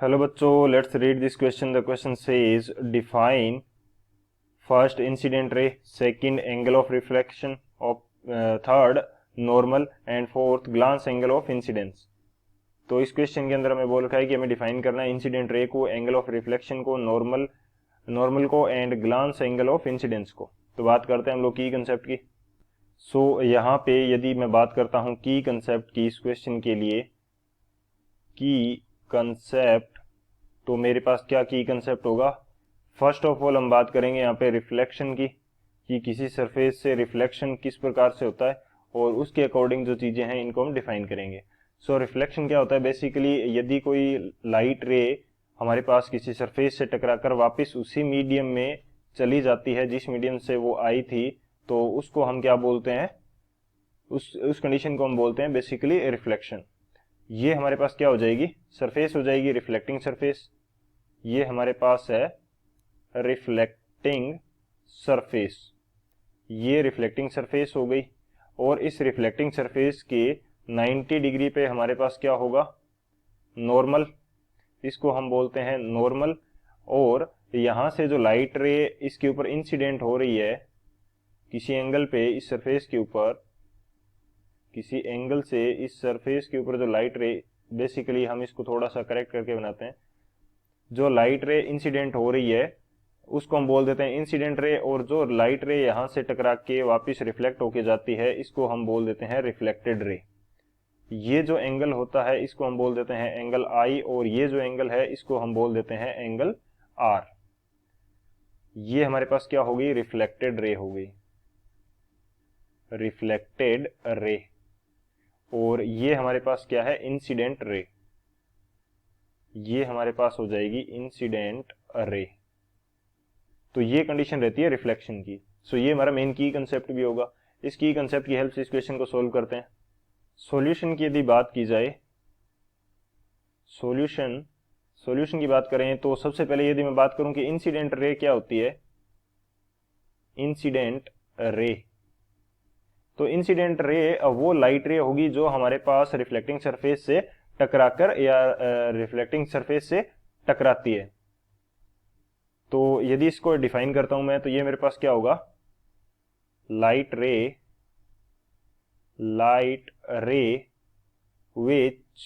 Hello बच्चों, let's read this question. The question says define first incident ray, second angle of reflection of, third normal and fourth glance angle of incidence. तो इस question के अंदर हमें बोल रखा है कि हमें डिफाइन करना है इंसिडेंट रे को, एंगल ऑफ रिफ्लेक्शन को, नॉर्मल को and glance angle of incidence को। तो बात करते हैं हम लोग की कंसेप्ट की। यहाँ पे यदि मैं बात करता हूँ की कंसेप्ट की इस क्वेश्चन के लिए, की कंसेप्ट, तो मेरे पास क्या की कंसेप्ट होगा। फर्स्ट ऑफ ऑल हम बात करेंगे यहाँ पे रिफ्लेक्शन की, कि किसी सरफेस से रिफ्लेक्शन किस प्रकार से होता है और उसके अकॉर्डिंग जो चीजें हैं इनको हम डिफाइन करेंगे। रिफ्लेक्शन क्या होता है बेसिकली, यदि कोई लाइट रे हमारे पास किसी सरफेस से टकराकर वापस उसी मीडियम में चली जाती है जिस मीडियम से वो आई थी, तो उसको हम क्या बोलते हैं, उस कंडीशन को हम बोलते हैं बेसिकली रिफ्लेक्शन। ये हमारे पास क्या हो जाएगी, सरफेस हो जाएगी रिफ्लेक्टिंग सरफेस। ये हमारे पास है रिफ्लेक्टिंग सरफेस, ये रिफ्लेक्टिंग सरफेस हो गई। और इस रिफ्लेक्टिंग सरफेस के 90 डिग्री पे हमारे पास क्या होगा, नॉर्मल, इसको हम बोलते हैं नॉर्मल। और यहां से जो लाइट रे इसके ऊपर इंसिडेंट हो रही है किसी एंगल पे, इस सरफेस के ऊपर, किसी एंगल से इस सरफेस के ऊपर जो लाइट रे, बेसिकली हम इसको थोड़ा सा करेक्ट करके बनाते हैं, जो लाइट रे इंसिडेंट हो रही है उसको हम बोल देते हैं इंसिडेंट रे, और जो लाइट रे यहां से टकरा के वापस रिफ्लेक्ट होके जाती है इसको हम बोल देते हैं रिफ्लेक्टेड रे। ये जो एंगल होता है इसको हम बोल देते हैं एंगल आई, और ये जो एंगल है इसको हम बोल देते हैं एंगल आर। ये हमारे पास क्या होगी, रिफ्लेक्टेड रे हो गई, रिफ्लेक्टेड रे। और ये हमारे पास क्या है, इंसिडेंट रे, ये हमारे पास हो जाएगी इंसिडेंट रे। तो ये कंडीशन रहती है रिफ्लेक्शन की। ये हमारा मेन की कंसेप्ट भी होगा। इस की कंसेप्ट की हेल्प से इस क्वेश्चन को सोल्व करते हैं। सॉल्यूशन की यदि बात की जाए, सॉल्यूशन की बात करें तो सबसे पहले यदि मैं बात करूं कि इंसिडेंट रे क्या होती है, इंसिडेंट रे, तो इंसिडेंट रे वो लाइट रे होगी जो हमारे पास रिफ्लेक्टिंग सरफेस से टकराकर या रिफ्लेक्टिंग सरफेस से टकराती है। तो यदि इसको डिफाइन करता हूं मैं, तो ये मेरे पास क्या होगा, लाइट रे which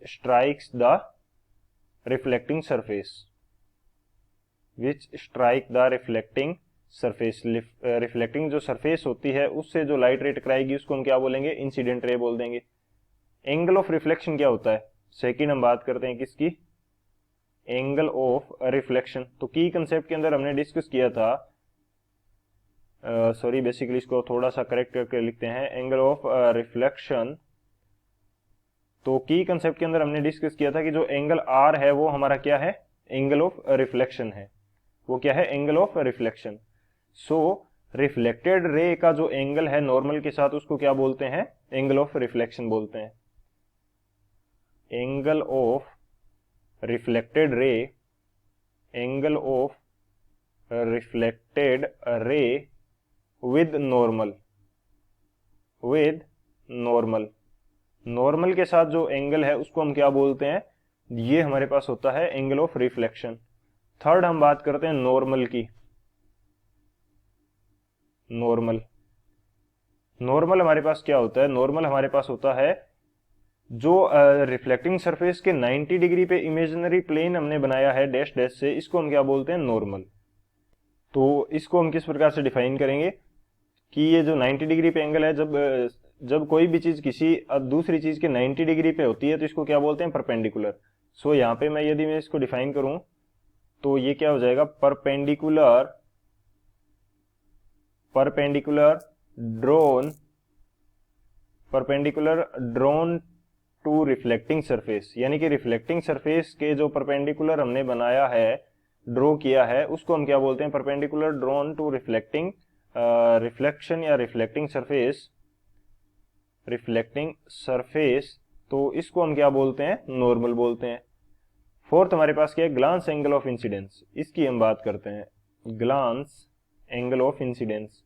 strikes the reflecting surface, reflecting जो सरफेस होती है उससे जो लाइट रे टकराएगी उसको हम क्या बोलेंगे, इंसिडेंट रे बोल देंगे। एंगल ऑफ रिफ्लेक्शन क्या होता है, सेकंड हम बात करते हैं किसकी, एंगल ऑफ रिफ्लेक्शन। तो की कंसेप्ट के अंदर हमने डिस्कस किया था, सॉरी बेसिकली इसको थोड़ा सा करेक्ट करके लिखते हैं, एंगल ऑफ रिफ्लेक्शन। तो की कंसेप्ट के अंदर हमने डिस्कस किया था कि जो एंगल आर है वो हमारा क्या है, एंगल ऑफ रिफ्लेक्शन है। वो क्या है, angle of reflection. Reflected ray का जो एंगल है नॉर्मल के साथ उसको क्या बोलते हैं, एंगल ऑफ रिफ्लेक्शन बोलते हैं। Angle of reflected ray, angle of reflected ray with normal, normal के साथ जो एंगल है उसको हम क्या बोलते हैं, ये हमारे पास होता है एंगल ऑफ रिफ्लेक्शन। थर्ड हम बात करते हैं नॉर्मल की। नॉर्मल हमारे पास क्या होता है, नॉर्मल हमारे पास होता है जो रिफ्लेक्टिंग सरफेस के 90 डिग्री पे इमेजिनरी प्लेन हमने बनाया है डैश डैश से, इसको हम क्या बोलते हैं, नॉर्मल। तो इसको हम किस प्रकार से डिफाइन करेंगे कि ये जो 90 डिग्री पे एंगल है, जब कोई भी चीज किसी दूसरी चीज के 90 डिग्री पे होती है तो इसको क्या बोलते हैं, परपेंडिकुलर। यहाँ पे यदि मैं इसको डिफाइन करूं तो ये क्या हो जाएगा, perpendicular drawn to reflecting surface, यानी कि रिफ्लेक्टिंग सरफेस के जो परपेंडिकुलर हमने बनाया है, ड्रॉ किया है, उसको हम क्या बोलते हैं, perpendicular drawn to reflecting reflection या रिफ्लेक्टिंग सरफेस। तो इसको हम क्या बोलते हैं, नॉर्मल बोलते हैं। फोर्थ हमारे पास क्या है, ग्लांस एंगल ऑफ इंसिडेंस, इसकी हम बात करते हैं। Glance angle of incidence,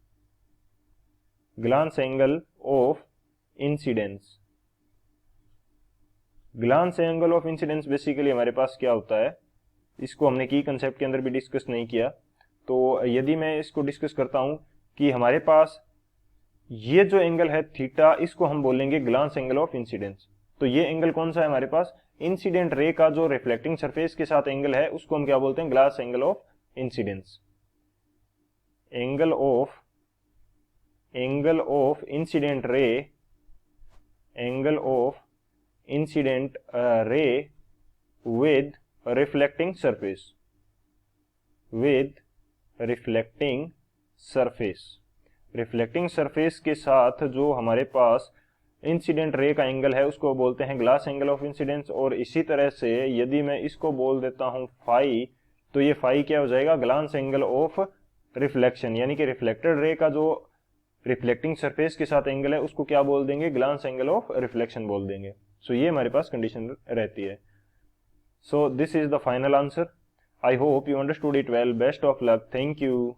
glance angle of incidence, glance angle of incidence basically हमारे पास क्या होता है, इसको हमने की कंसेप्ट के अंदर भी डिस्कस नहीं किया, तो यदि मैं इसको डिस्कस करता हूं कि हमारे पास ये जो एंगल है थीटा, इसको हम बोलेंगे ग्लांस एंगल ऑफ इंसिडेंस। तो ये एंगल कौन सा है हमारे पास, इंसिडेंट रे का जो रिफ्लेक्टिंग सरफेस के साथ एंगल है उसको हम क्या बोलते हैं, glass angle of incidence. Angle of incident ray, angle of incident ray with reflecting surface, with reflecting surface, reflecting surface के साथ जो हमारे पास इंसिडेंट रे का एंगल है उसको बोलते हैं ग्लास एंगल ऑफ इंसिडेंस। और इसी तरह से यदि मैं इसको बोल देता हूं फाई, तो ये फाई क्या हो जाएगा, ग्लास एंगल ऑफ रिफ्लेक्शन, यानी कि रिफ्लेक्टेड रे का जो रिफ्लेक्टिंग सरफेस के साथ एंगल है उसको क्या बोल देंगे, ग्लास एंगल ऑफ रिफ्लेक्शन बोल देंगे। सो ये हमारे पास कंडीशन रहती है। So this is the final answer. I hope you understood it well. Best of luck. Thank you.